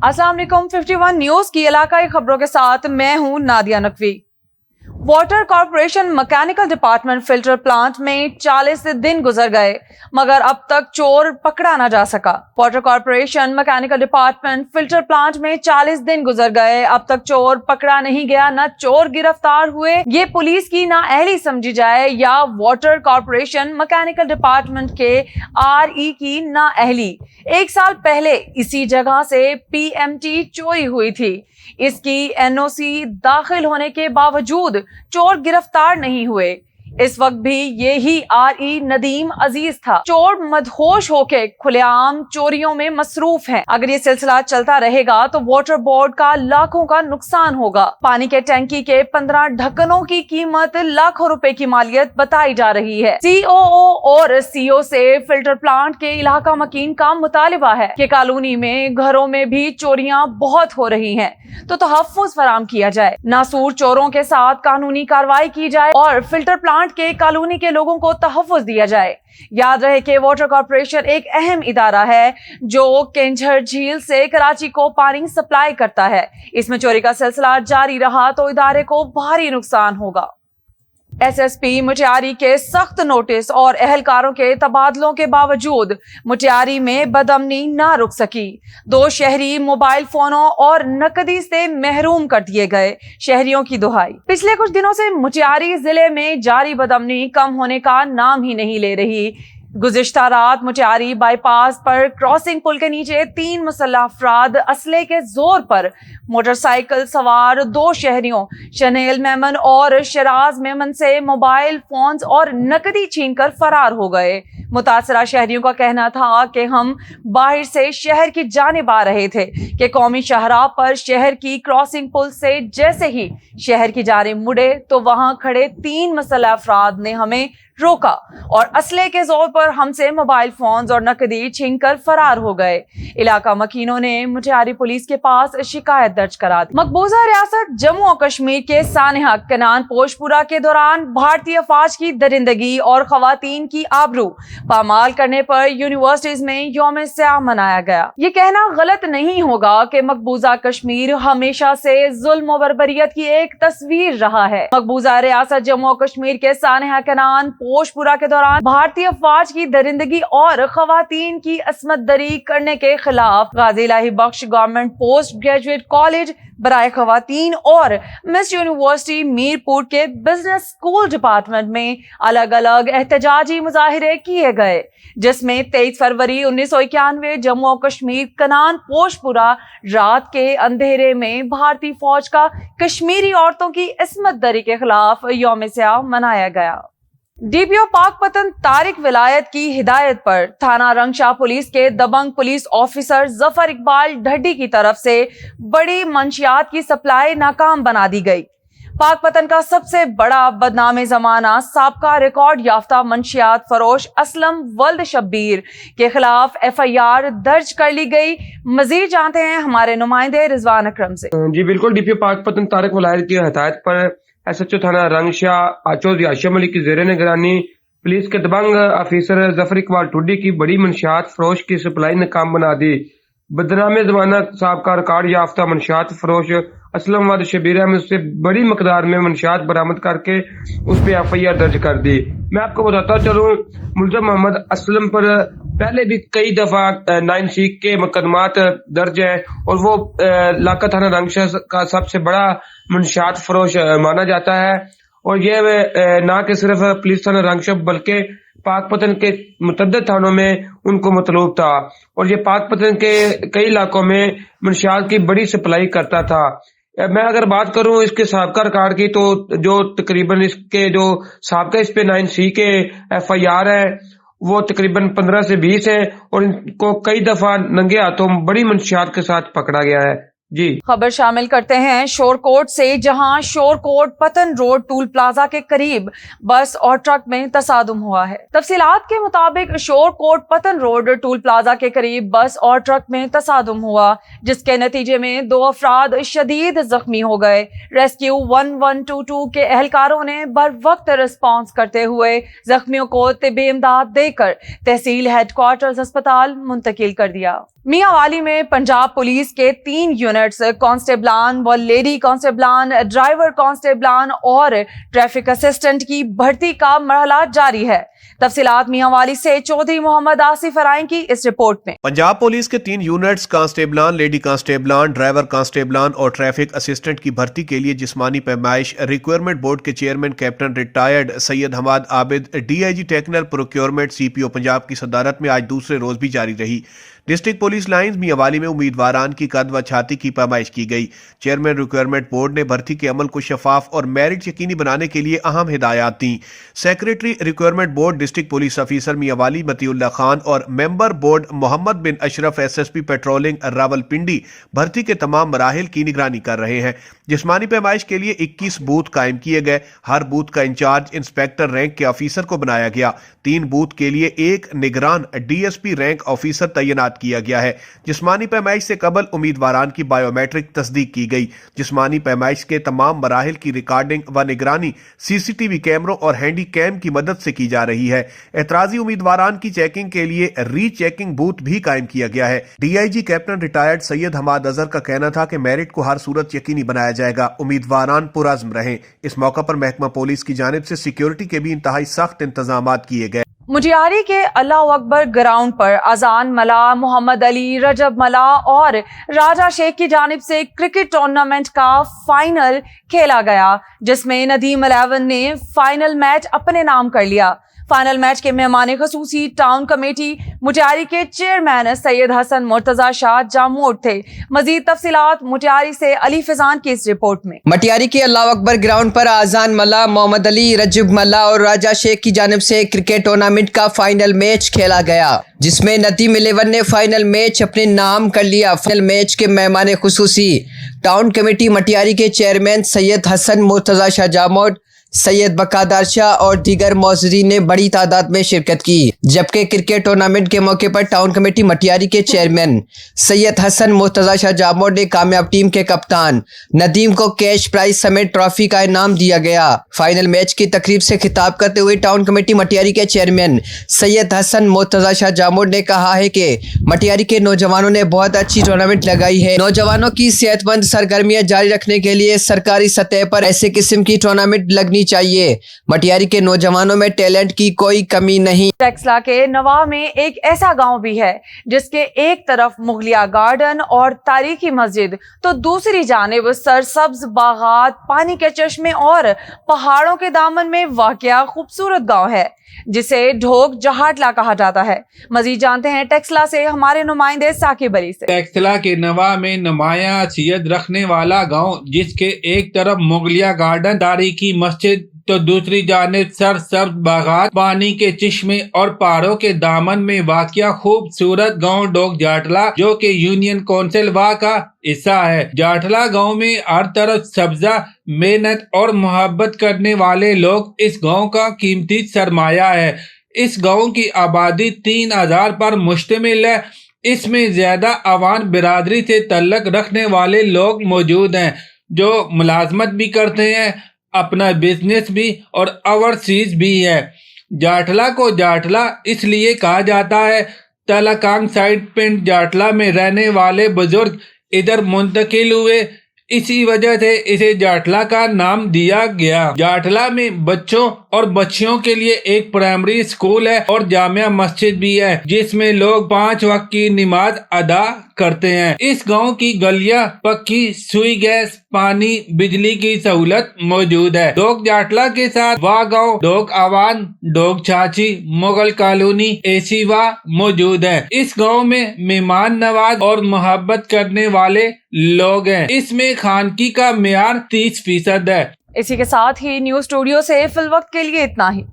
अस्सलाम वालेकुम 51 न्यूज की इलाकाई खबरों के साथ मैं हूं Nadia Naqvi. Water corporation mechanical department filter plant में 40 दिन गुजर गए मगर अब तक चोर पकड़ा ना जा सका। Water corporation mechanical department filter plant में 40 दिन गुजर गए, अब तक चोर पकड़ा नहीं गया, न चोर गिरफ्तार हुए। ये पुलिस की नाअहली समझी जाए या वाटर कॉर्पोरेशन मैकेनिकल डिपार्टमेंट के RE की नाअहली। 1 साल पहले इसी जगह से PMT चोरी हुई थी। इसकी NOC दाखिल होने के बावजूद चोर गिरफ्तार नहीं हुए। इस वक्त भी यही RE नदीम अजीज था। चोर मदहोश होके खुलेआम चोरियों में मसरूफ हैं। अगर ये सिलसिला चलता रहेगा तो वाटर बोर्ड का लाखों का नुकसान होगा। पानी के टैंकी के 15 ढक्कनों की कीमत लाखों रुपए की मालियत बताई जा रही है। COO और CO से फिल्टर प्लांट के इलाका मकीन का मुतालिबा है कि कॉलोनी में घरों में भी चोरियां बहुत हो रही हैं, तो तहफ्फुज़ फराम किया जाए, नासूर चोरों के साथ कानूनी कार्रवाई की जाए और फिल्टर प्लांट के कॉलोनी के लोगों को तहफ्फुज़ दिया जाए। याद रहे कि वाटर कॉर्पोरेशन एक अहम इदारा है जो केंझर झील से कराची को पानी सप्लाई करता है। इसमें चोरी का सिलसिला जारी रहा तो इदारे को भारी नुकसान होगा। SSP मुटियारी के सख्त नोटिस और अहलकारों के तबादलों के बावजूद मुटियारी में बदअमनी ना रुक सकी। 2 शहरी मोबाइल फोनों और नकदी से महरूम कर दिए गए। शहरियों की दुहाई। पिछले कुछ दिनों से मुटियारी जिले में जारी बदअमनी कम होने का नाम ही नहीं ले रही। गुज़िश्ता रात मुटियारी बाईपास पर क्रॉसिंग पुल के नीचे 3 मुसल्लह अफराद असले के जोर पर मोटरसाइकिल सवार 2 शहरियों शनेल मेमन और शराज मेमन से मोबाइल फोन्स और नकदी छीनकर फरार हो गए। मुतासरा शहरियों का कहना था कि हम बाहर से शहर की जानिब आ रहे थे कि कौमी शाहराह पर शहर की क्रॉसिंग पुल से जैसे ही शहर की जानिब मुड़े तो वहां खड़े 3 मुसल्लह अफराद ने हमें रोका और असले के जोर पर हमसे मोबाइल फोन्स और नकदी छीनकर फरार हो गए। इलाका मकीनों ने मुटियारी पुलिस के पास शिकायत दर्ज करा दी। मकबूजा रियासत जम्मू और कश्मीर के सानिहा कनान पोशपुरा के दौरान भारतीय फौज की दरिंदगी और खवातीन की आबरू पामाल करने पर यूनिवर्सिटीज में यौम स्याह मनाया गया। ये कहना गलत नहीं होगा कि मकबूजा कश्मीर हमेशा से जुल्म और बर्बरियत की एक तस्वीर रहा है। मकबूजा रियासत जम्मू और कश्मीर के सानिहा कनान पोशपुरा के दौरान भारतीय फौज की दरिंदगी और खवातीन की असमत दरी करने के खिलाफ गाजी इलाही बख्श गवर्नमेंट पोस्ट ग्रेजुएट कॉलेज बराए खवातीन और मिस यूनिवर्सिटी मीरपुर के बिजनेस स्कूल डिपार्टमेंट में अलग अलग एहतजाजी मुजाहिरे किए गए, जिसमें 23 फरवरी 1991 जम्मू और कश्मीर कनान पोशपुरा रात के अंधेरे में भारतीय फौज का कश्मीरी औरतों की इसमत दरी के खिलाफ यौम स्याह मनाया गया। DPO पाकपतन तारिक विलायत की हिदायत पर थाना रंगशाह पुलिस के दबंग पुलिस ऑफिसर जफर इकबाल ढड्डी की तरफ से बड़ी मंशियात की सप्लाई नाकाम बना दी गई। पाकपतन का सबसे बड़ा बदनाम जमाना साबका रिकॉर्ड याफ्ता मंशियात फरोश असलम वल्द शब्बीर के खिलाफ FIR दर्ज कर ली गई। मजीद जानते हैं हमारे नुमाइंदे रिजवान अकरम से। जी बिल्कुल, DPO पाकपतन तारिक विलायत की हिदायत पर SHO थाना रंगशाह चौधरी आशिम अली की ज़ेरे निगरानी पुलिस के दबंग ऑफिसर जफर इकबाल टुड्डी की बड़ी मंशियात फरोश की सप्लाई नाकाम बना दी। बदनाम जमाना साबका रिकॉर्ड याफ्ता मंशियात फरोश असलम वद शबीर अहमद से बड़ी मकदार में मंशियात बरामद करके उस पर FIR दर्ज कर दी। मैं आपको बताता चलूं, मुलज़म मोहम्मद असलम पर पहले भी कई दफा 9C के मुकदमात दर्ज हैं और वो इलाका थाना रंगशाह का सबसे बड़ा मंशियात फरोश माना जाता है। और ये ना कि सिर्फ पुलिस थाना रंगशाह बल्कि पाकपतन के मुतअद्दिद थानों में उनको मतलूब था और ये पाकपतन के कई इलाकों में मंशियात की बड़ी सप्लाई करता था। मैं अगर बात करूं इसके साबका रिकॉर्ड की, तो जो तकरीबन इसके जो साबका इस पे 9C के FIR है वो तकरीबन 15 से 20 है और इनको कई दफा नंगे हाथों बड़ी मंशियात के साथ पकड़ा गया है। जी खबर शामिल करते हैं शोरकोट से, जहां शोरकोट पतन रोड टूल प्लाजा के करीब बस और ट्रक में तसादुम हुआ है। तफसीलात के मुताबिक शोरकोट पतन रोड टूल प्लाजा के करीब बस और ट्रक में तसादुम हुआ, जिसके नतीजे में 2 अफराद शदीद जख्मी हो गए। रेस्क्यू 1122 के एहलकारों ने बर वक्त रिस्पॉन्स करते हुए जख्मियों को तिब्बी इमदाद देकर तहसील हेडक्वार्टर्स अस्पताल मुंतकिल कर दिया। मियांवाली में पंजाब पुलिस के 3 यूनिट्स कांस्टेबलान व लेडी कांस्टेबलान, ड्राइवर कांस्टेबलान और ट्रैफिक असिस्टेंट की भर्ती का मरहला जारी है। तफसीलात मियांवाली से चौधरी मोहम्मद आसिफ फराइन की इस रिपोर्ट में। पंजाब पुलिस के 3 यूनिट्स कांस्टेबलान, लेडी कांस्टेबलान, ड्राइवर कांस्टेबलान और ट्रैफिक असिस्टेंट की भर्ती के लिए जिस्मानी पैमाइश रिक्वायरमेंट बोर्ड के chairman captain retired Syed Hamad Abid, DIG technical procurement CPO Punjab की सदारत में आज दूसरे रोज भी जारी रही। डिस्ट्रिक्ट पुलिस लाइंस मियांवाली में उम्मीदवारान की कद व छाती की पैमाइश की गई। चेयरमैन रिक्वायरमेंट बोर्ड ने भर्ती के अमल को शफाफ और मेरिट यकीनी बनाने के लिए अहम हिदायत दी। Secretary recruitment board district police officer Mianwali Matiullah Khan और member board Mohammad bin Ashraf SSP patrolling Rawalpindi भर्ती के तमाम मराहिल की निगरानी कर रहे हैं। जिस्मानी पैमाइश के लिए 21 बूथ कायम किए गए। हर बूथ का इंचार्ज इंस्पेक्टर रैंक के ऑफिसर को बनाया गया। 3 बूथ के लिए 1 निगरान डीएसपी रैंक ऑफिसर तैनात किया गया है। जिस्मानी पैमाइश से कबल उम्मीदवारान की बायोमेट्रिक तस्दीक की गई। जिस्मानी पैमाइश के तमाम मराहिल की रिकॉर्डिंग व निगरानी सीसीटीवी कैमरों और हैंडी कैम की मदद से की जा रही है। एतराजी उम्मीदवारान की चेकिंग के लिए रीचेकिंग बूथ भी कायम किया गया है। DIG captain retired Syed Hamad Azhar का कहना था कि मेरिट को हर सूरत यकीनी बनाया जाएगा। उम्मीदवारान पुरअज़्म रहें। इस मौका पर महकमा पुलिस की जानिब से सिक्योरिटी के भी इंतहाई सख्त इंतजामात किए गए। मुजियारी के अल्लाह अकबर ग्राउंड पर अजान मला, मोहम्मद अली, रजब मला और राजा शेख की जानिब से क्रिकेट टूर्नामेंट का फाइनल खेला गया, जिसमें नदीम 11 ने फाइनल मैच अपने नाम कर लिया। फाइनल मैच के मेहमान खसूसी टाउन कमेटी मुटियारी के चेयरमैन सैयद हसन मुर्तजा शाह जामोद थे। मजीद तफसीलात मुटियारी से अली फिजान की इस रिपोर्ट में। मुटियारी के अल्लाह अकबर ग्राउंड पर आजान मला, मोहम्मद अली, रजब मला और राजा शेख की जानिब से क्रिकेट टूर्नामेंट का फाइनल मैच खेला गया, जिसमें नदीम 11 ने फाइनल मैच अपने नाम कर लिया। फाइनल मैच के मेहमान खुसूसी टाउन कमेटी मुटियारी के चेयरमैन सैयद हसन मुर्तजा शाह जामोद, सैयद बकादार शाह और दीगर मौजूदीन ने बड़ी तादाद में शिरकत की। जबकि क्रिकेट टूर्नामेंट के मौके पर टाउन कमेटी मुटियारी के चेयरमैन सैयद हसन मुर्तजा शाह जामोद ने कामयाब टीम के कप्तान नदीम को कैश प्राइज समेत ट्रॉफी का इनाम दिया गया। फाइनल मैच की तकरीब से खिताब करते हुए टाउन कमेटी मुटियारी के चेयरमैन सैयद हसन मुर्तजा शाह जामोद ने कहा है कि मुटियारी के नौजवानों ने बहुत अच्छी टूर्नामेंट लगाई है। नौजवानों की सेहतमंद सरगर्मियां जारी रखने के लिए सरकारी सतह पर ऐसे किस्म की टूर्नामेंट लगनी चाहिए। मुटियारी के नौजवानों में टैलेंट की कोई कमी नहीं। टेक्सला के नवा में एक ऐसा गांव भी है जिसके एक तरफ मुगलिया गार्डन और तारीखी मस्जिद, तो दूसरी जानिब सरसब्ज बागात, पानी के चश्मे और पहाड़ों के दामन में वाक़या खूबसूरत गांव है जिसे ढोक जहाटला कहा जाता है। मजीद जानते हैं टेक्सला से हमारे नुमाइंदे साकिब अली से। टेक्सला के नवा में नुमाया हैसियत रखने वाला गांव, जिसके एक तरफ मुगलिया गार्डन, तारीखी मस्जिद, तो दूसरी जानिब सरसब्ज बागात, पानी के चश्मे और पहाड़ों के दामन में वाक़या खूबसूरत गांव ढोक जाटला, जो कि यूनियन काउंसिल वा का हिस्सा है। जाटला गांव में हर तरफ सब्जा, मेहनत और मोहब्बत करने वाले लोग इस गांव का कीमती सरमाया है। इस गांव की आबादी 3000 पर मुश्तमिल है। इसमें ज्यादा अवान बिरादरी से तल्लक रखने वाले लोग मौजूद हैं, जो मुलाजमत भी करते हैं, अपना बिजनेस भी और ओवरसीज भी है। जाटला को जाटला इसलिए कहा जाता है, तलाकांग साइड पिंड जाटला में रहने वाले बुजुर्ग इधर मुंतकिल हुए, इसी वजह से इसे जाटला का नाम दिया गया। जाटला में बच्चों और बच्चियों के लिए एक प्राइमरी स्कूल है और जामिया मस्जिद भी है, जिसमें लोग 5 वक्त की नमाज अदा करते हैं। इस गांव की गलियां पक्की, सुई गैस, पानी, बिजली की सहूलत मौजूद है। ढोक जाटला के साथ वाह गांव, ढोक आवान, ढोक छाची, मुगल कॉलोनी, एसी वाह मौजूद है। इस गांव में मेहमान नवाज और मोहब्बत करने वाले लोग हैं। इसमें खानगी का मेयार 30% है। इसी के साथ ही न्यूज स्टूडियो से फिल वक्त के लिए इतना ही।